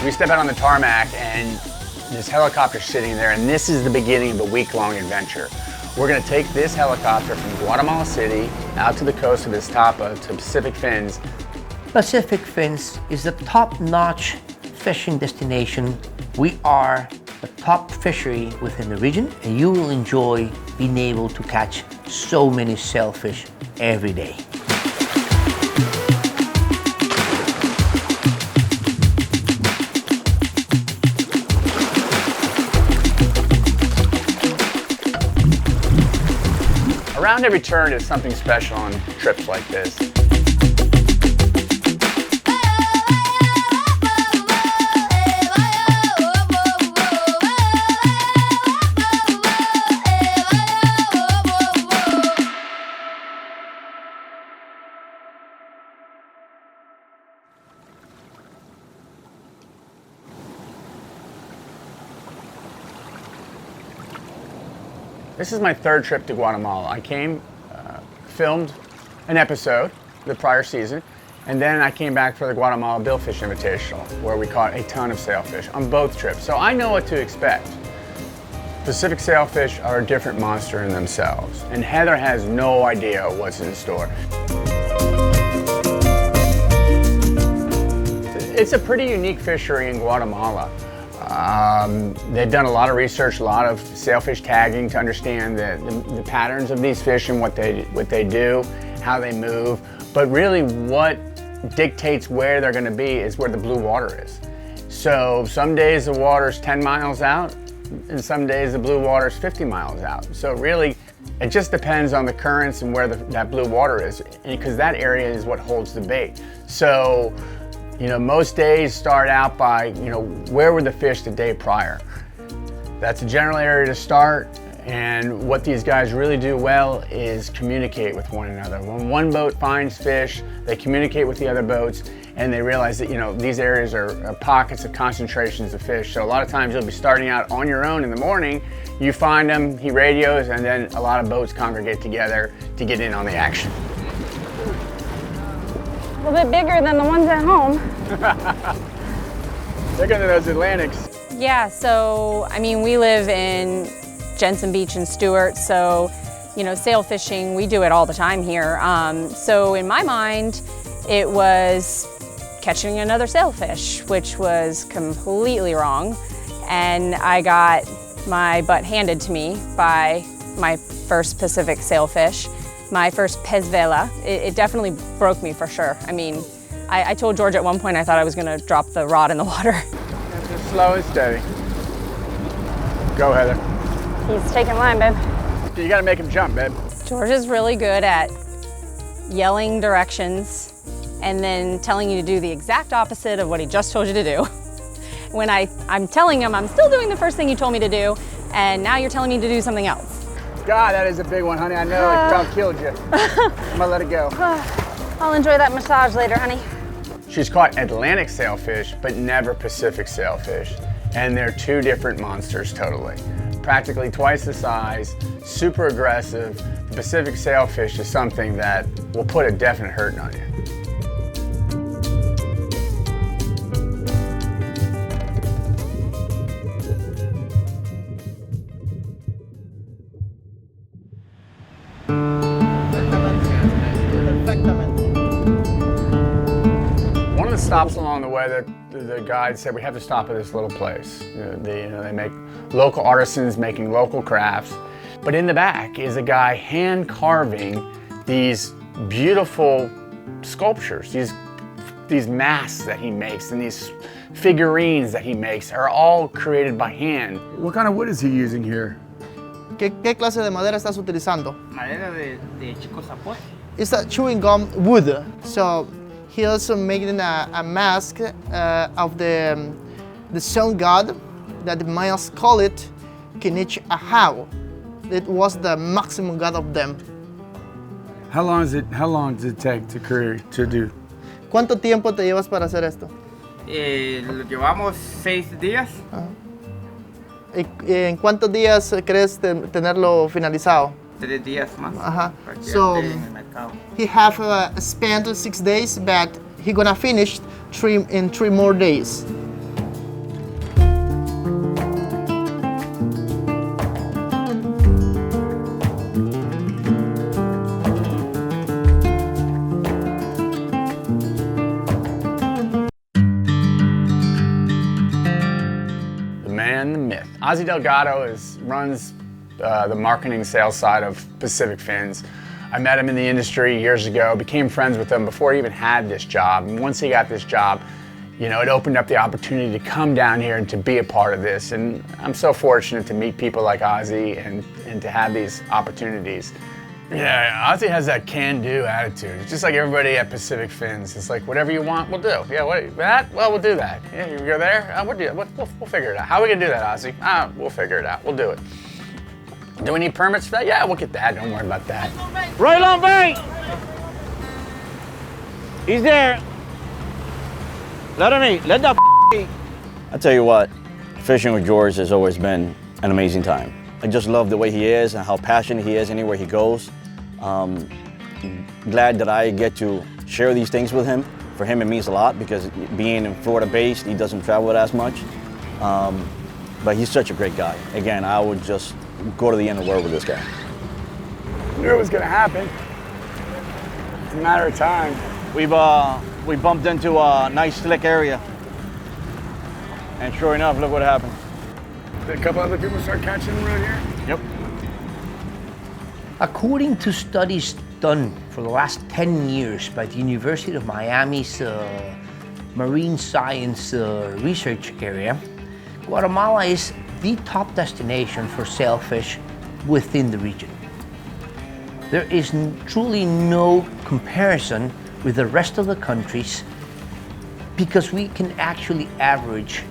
We step out on the tarmac and this helicopter's sitting there, and this is the beginning of a week-long adventure. We're gonna take this helicopter from Guatemala City out to the coast of Iztapa to Pacific Fins. Pacific Fins is the top-notch fishing destination. We are the top fishery within the region, and you will enjoy being able to catch so many sailfish every day. Around every turn is something special on trips like this. This is my third trip to Guatemala. I came, filmed an episode the prior season, and then I came back for the Guatemala Billfish Invitational, where we caught a ton of sailfish on both trips. So I know what to expect. Pacific sailfish are a different monster in themselves, and Heather has no idea what's in store. It's a pretty unique fishery in Guatemala. They've done a lot of research, a lot of sailfish tagging to understand the patterns of these fish and what they do, how they move. But really what dictates where they're gonna be is where the blue water is. So some days the water's 10 miles out, and some days the blue water's 50 miles out. So really, it just depends on the currents and where that blue water is, because that area is what holds the bait. So, you know, most days start out by, you know, where were the fish the day prior? That's a general area to start, and what these guys really do well is communicate with one another. When one boat finds fish, they communicate with the other boats, and they realize that, you know, these areas are pockets of concentrations of fish. So a lot of times you'll be starting out on your own in the morning, you find them, he radios, and then a lot of boats congregate together to get in on the action. A little bit bigger than the ones at home. Bigger than those Atlantics. Yeah, so, I mean, we live in Jensen Beach and Stewart, so, you know, sail fishing, we do it all the time here. So in my mind, it was catching another sailfish, which was completely wrong. And I got my butt handed to me by my first Pacific sailfish. My first pez vela. It definitely broke me for sure. I mean, I told George at one point I thought I was gonna drop the rod in the water. Just slow and steady. Go, Heather. He's taking line, babe. You gotta make him jump, babe. George is really good at yelling directions and then telling you to do the exact opposite of what he just told you to do. When I'm telling him I'm still doing the first thing you told me to do, and now you're telling me to do something else. God, that is a big one, honey. I know it about killed you. I'm gonna let it go. I'll enjoy that massage later, honey. She's caught Atlantic sailfish, but never Pacific sailfish. And they're two different monsters totally. Practically twice the size, super aggressive. The Pacific sailfish is something that will put a definite hurting on you. One of the stops along the way, the guide said we have to stop at this little place. They make local artisans making local crafts. But in the back is a guy hand carving these beautiful sculptures, these masks that he makes and these figurines that he makes are all created by hand. What kind of wood is he using here? ¿Qué clase de madera estás utilizando? Madera de chico zapote. It's a chewing gum wood. So he also making a mask of the sun god that the Mayans call it Kinich Ahau. It was the maximum god of them. How long does it take to do? ¿Cuánto tiempo te llevas para hacer esto? Lo llevamos 6 días. ¿En cuántos días crees tenerlo finalizado? 3 días más. Para que So esté en el mercado. he have spent 6 days, but he gonna finish in 3 more days. Ozzy Delgado runs the marketing sales side of Pacific Fins. I met him in the industry years ago, became friends with him before he even had this job. And once he got this job, you know, it opened up the opportunity to come down here and to be a part of this. And I'm so fortunate to meet people like Ozzy and to have these opportunities. Yeah, Ozzy has that can-do attitude. It's just like everybody at Pacific Fins. It's like, whatever you want, we'll do. Yeah, that? Well, we'll do that. Yeah, you go there? We'll figure it out. How are we gonna do that, Ozzy? We'll figure it out. We'll do it. Do we need permits for that? Yeah, we'll get that. Don't worry about that. Right on bait! He's there. Let him eat. Let that eat. I tell you what, fishing with George has always been an amazing time. I just love the way he is and how passionate he is anywhere he goes. Glad that I get to share these things with him. For him, it means a lot because being in Florida based, he doesn't travel as much. But he's such a great guy. Again, I would just go to the end of the world with this guy. Knew it was gonna happen. It's a matter of time. We bumped into a nice slick area. And sure enough, look what happened. Did a couple other people start catching them around here? Yep. According to studies done for the last 10 years by the University of Miami's Marine Science Research Area, Guatemala is the top destination for sailfish within the region. There is truly no comparison with the rest of the countries because we can actually average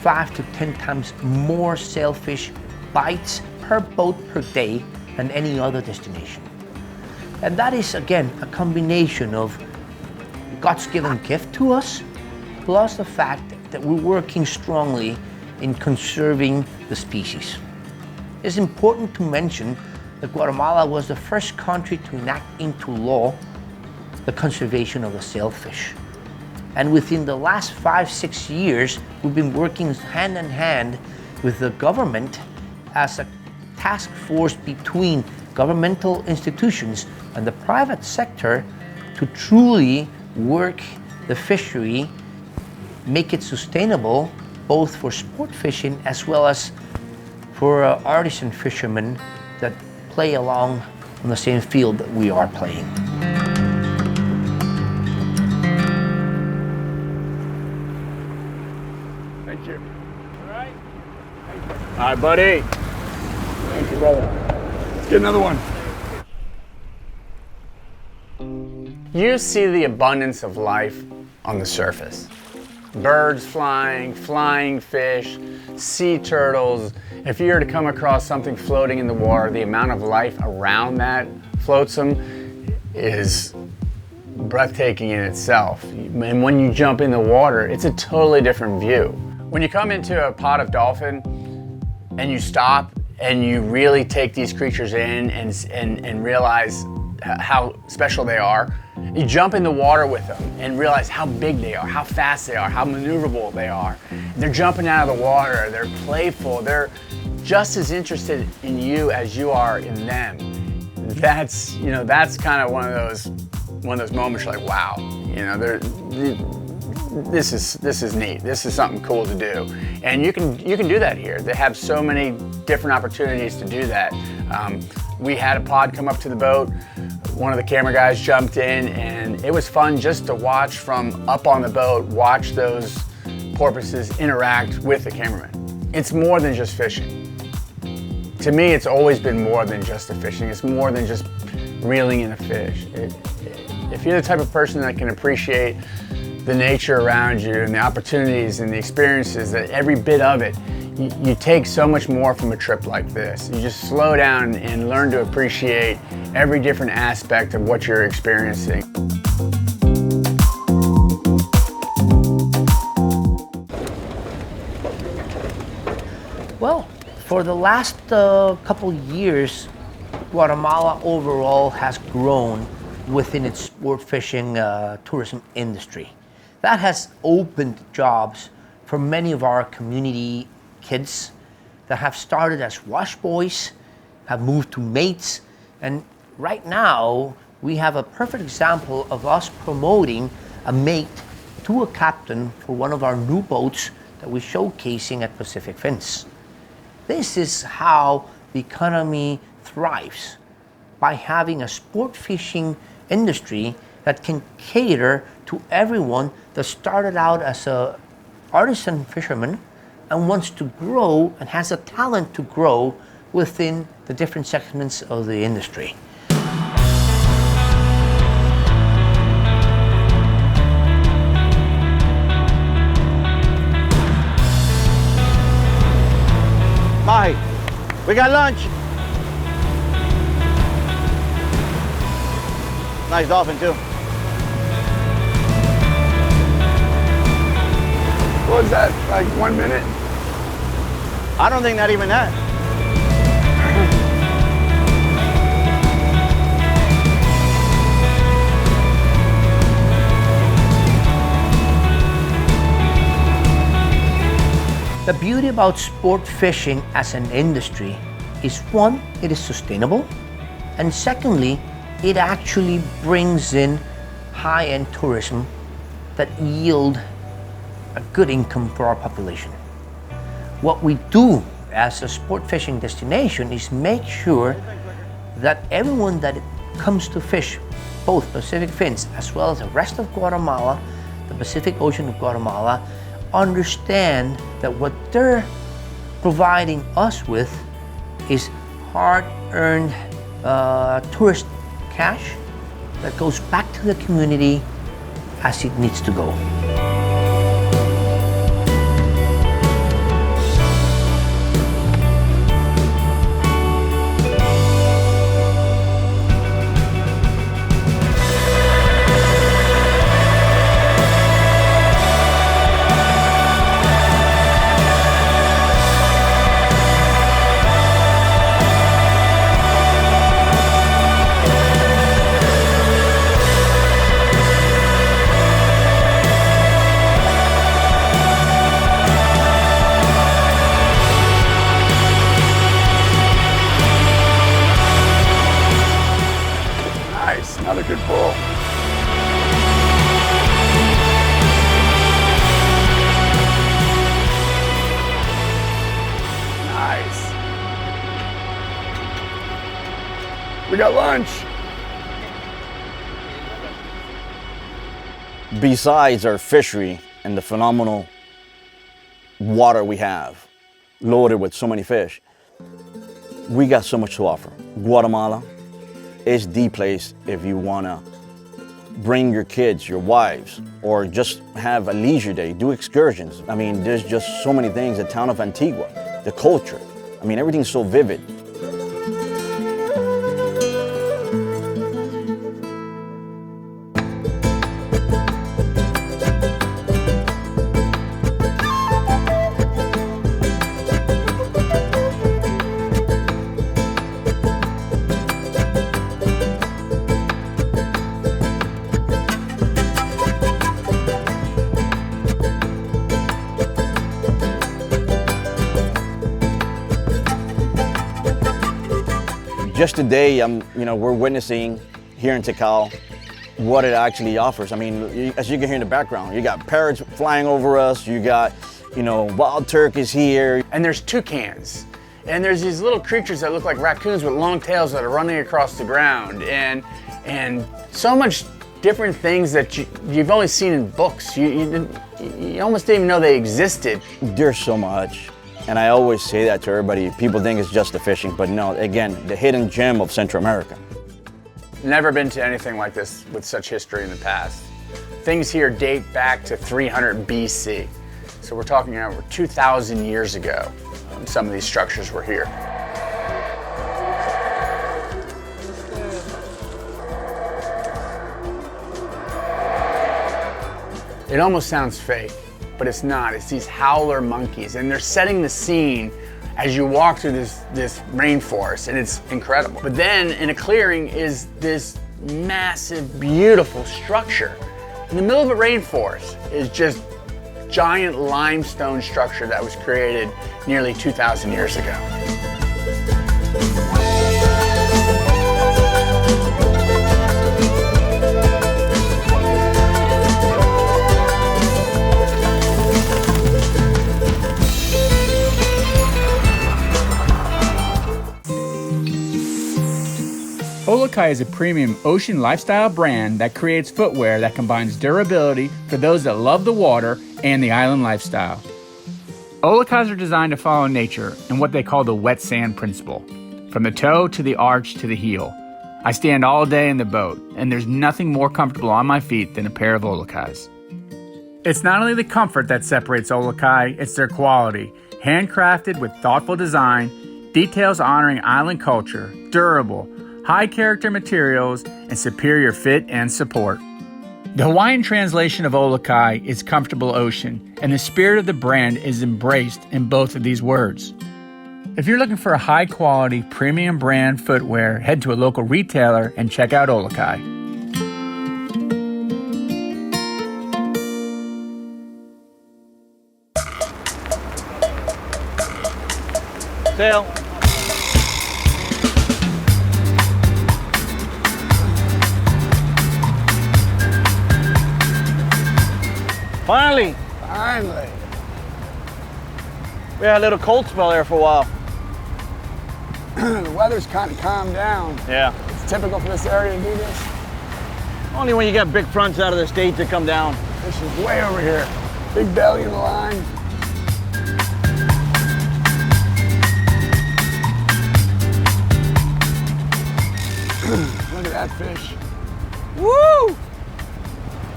5 to 10 times more sailfish bites per boat per day than any other destination. And that is, again, a combination of God's given gift to us, plus the fact that we're working strongly in conserving the species. It's important to mention that Guatemala was the first country to enact into law the conservation of the sailfish. And within the last 5-6 years, we've been working hand in hand with the government as a task force between governmental institutions and the private sector to truly work the fishery, make it sustainable, both for sport fishing as well as for artisan fishermen that play along on the same field that we are playing. Thank you. All right, buddy. Thank you, brother. Let's get another one. You see the abundance of life on the surface. Birds flying, flying fish, sea turtles. If you were to come across something floating in the water, the amount of life around that flotsam is breathtaking in itself. And when you jump in the water, it's a totally different view. When you come into a pod of dolphin and you stop and you really take these creatures in and realize how special they are, you jump in the water with them and realize how big they are, how fast they are, how maneuverable they are. They're jumping out of the water, they're playful, they're just as interested in you as you are in them. That's, you know, that's kind of one of those moments you're like, wow, you know, this is neat. This is something cool to do, and you can do that here. They have so many different opportunities to do that. We had a pod come up to the boat. One of the camera guys jumped in, and it was fun just to watch from up on the boat, watch those porpoises interact with the cameraman. It's more than just fishing. To me, it's always been more than just the fishing. It's more than just reeling in a fish. If you're the type of person that can appreciate the nature around you and the opportunities and the experiences, that every bit of it, you take so much more from a trip like this. You just slow down and learn to appreciate every different aspect of what you're experiencing. Well, for the last couple years, Guatemala overall has grown within its sport fishing tourism industry. That has opened jobs for many of our community kids that have started as wash boys, have moved to mates, and right now we have a perfect example of us promoting a mate to a captain for one of our new boats that we're showcasing at Pacific Fins. This is how the economy thrives, by having a sport fishing industry that can cater to everyone that started out as a artisan fisherman and wants to grow and has a talent to grow within the different segments of the industry. Mahi, we got lunch. Nice dolphin too. What was that, like 1 minute? I don't think not even that. The beauty about sport fishing as an industry is, one, it is sustainable, and secondly, it actually brings in high-end tourism that yield a good income for our population. What we do as a sport fishing destination is make sure that everyone that comes to fish both Pacific Fins as well as the rest of Guatemala, the Pacific Ocean of Guatemala, understand that what they're providing us with is hard-earned tourist cash that goes back to the community as it needs to go. Another good pull. Nice. We got lunch. Besides our fishery and the phenomenal water we have, loaded with so many fish, we got so much to offer. Guatemala is the place if you wanna bring your kids, your wives, or just have a leisure day, do excursions. I mean, there's just so many things. The town of Antigua, the culture. I mean, everything's so vivid. Just today, we're witnessing here in Tikal what it actually offers. I mean, as you can hear in the background, you got parrots flying over us, you got, wild turkeys here. And there's toucans. And there's these little creatures that look like raccoons with long tails that are running across the ground. And so much different things that you've only seen in books. You almost didn't even know they existed. There's so much. And I always say that to everybody. People think it's just the fishing, but no, again, the hidden gem of Central America. Never been to anything like this with such history in the past. Things here date back to 300 BC. So we're talking over 2,000 years ago. Some of these structures were here. It almost sounds fake, but it's not. It's these howler monkeys, and they're setting the scene as you walk through this rainforest, and it's incredible. But then in a clearing is this massive, beautiful structure. In the middle of a rainforest is just giant limestone structure that was created nearly 2,000 years ago. Olokai is a premium ocean lifestyle brand that creates footwear that combines durability for those that love the water and the island lifestyle. Olakais are designed to follow nature and what they call the wet sand principle, from the toe to the arch to the heel. I stand all day in the boat, and there's nothing more comfortable on my feet than a pair of Olakais. It's not only the comfort that separates Olokai, it's their quality. Handcrafted with thoughtful design, details honoring island culture, durable, high character materials, and superior fit and support. The Hawaiian translation of Olokai is comfortable ocean, and the spirit of the brand is embraced in both of these words. If you're looking for a high quality, premium brand footwear, head to a local retailer and check out Olokai. Sail. Finally. Finally. We had a little cold spell there for a while. The weather's kind of calmed down. Yeah. It's typical for this area to do this. Only when you get big fronts out of the state to come down. Fish is way over here. Big belly in the line. Look at that fish. Woo!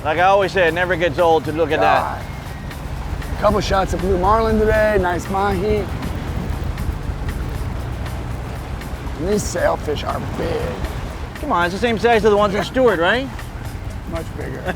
Like I always say, it never gets old to look at that. A couple shots of blue marlin today, nice mahi. And these sailfish are big. Come on, it's the same size as the ones in Stewart, right? Much bigger.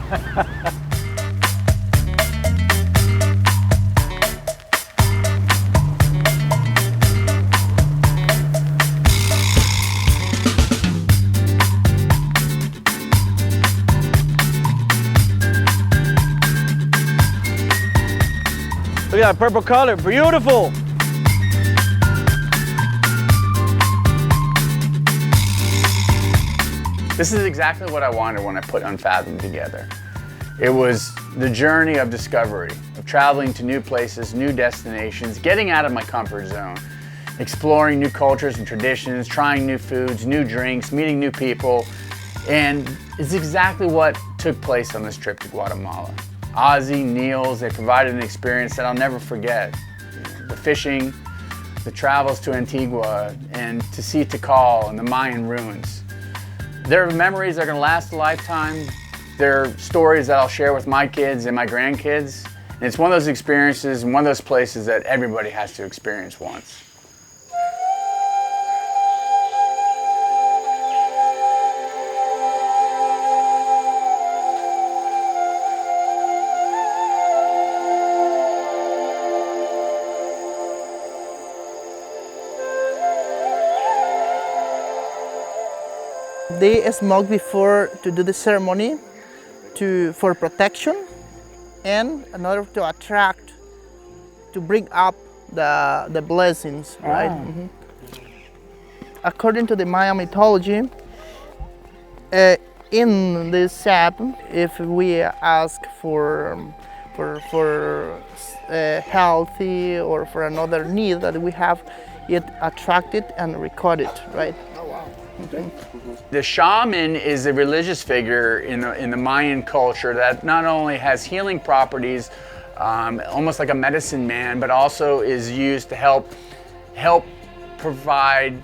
Look at that purple color, beautiful. This is exactly what I wanted when I put Unfathomed together. It was the journey of discovery, of traveling to new places, new destinations, getting out of my comfort zone, exploring new cultures and traditions, trying new foods, new drinks, meeting new people. And it's exactly what took place on this trip to Guatemala. Ozzy, Niels, they provided an experience that I'll never forget. The fishing, the travels to Antigua, and to see Tikal and the Mayan ruins. They're memories that are gonna last a lifetime. They're stories that I'll share with my kids and my grandkids. And it's one of those experiences and one of those places that everybody has to experience once. They smoke before to do the ceremony for protection, and in order to attract, to bring up the blessings, right? Mm-hmm. According to the Maya mythology, in this sap, if we ask for healthy or for another need that we have, it attracted and recorded, right? Oh wow. Okay. The shaman is a religious figure in the Mayan culture that not only has healing properties, almost like a medicine man, but also is used to help provide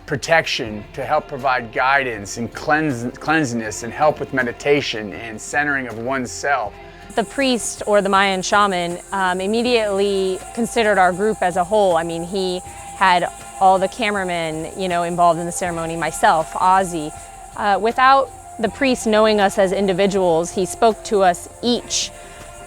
protection, to help provide guidance and cleanliness and help with meditation and centering of oneself. The priest or the Mayan shaman immediately considered our group as a whole. I mean, he had all the cameramen, involved in the ceremony, myself, Ozzy. Without the priest knowing us as individuals, he spoke to us each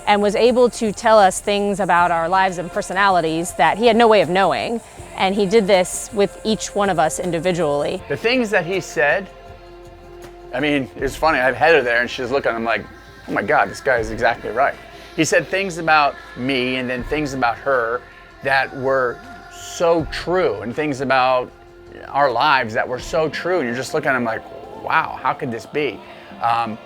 and was able to tell us things about our lives and personalities that he had no way of knowing. And he did this with each one of us individually. The things that he said, I mean, it's funny, I have Heather there and she's looking, I'm like, oh my God, this guy is exactly right. He said things about me and then things about her that were so true, and things about our lives that were so true. And you're just looking at him like, wow, how could this be? I'm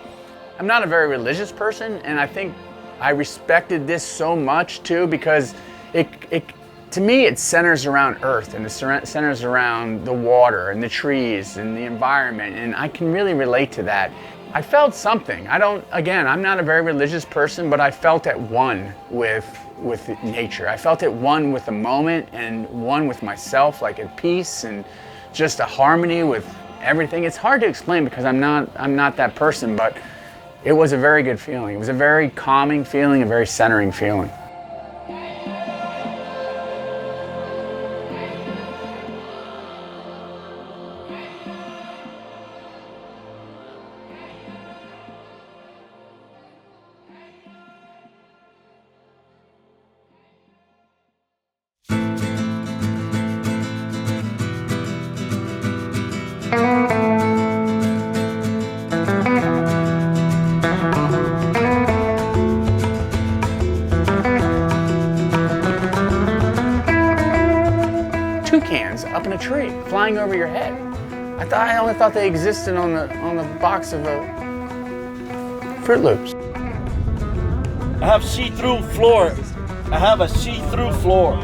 not a very religious person, and I think I respected this so much too, because it To me, it centers around Earth, and it centers around the water and the trees and the environment, and I can really relate to that. I felt something. I'm not a very religious person, but I felt at one with nature. I felt at one with the moment and one with myself, like at peace and just a harmony with everything. It's hard to explain because I'm not that person, but it was a very good feeling. It was a very calming feeling, a very centering feeling. Toucans up in a tree, flying over your head. I only thought they existed on the box of Fruit Loops. I have see-through floor. I have a see-through floor.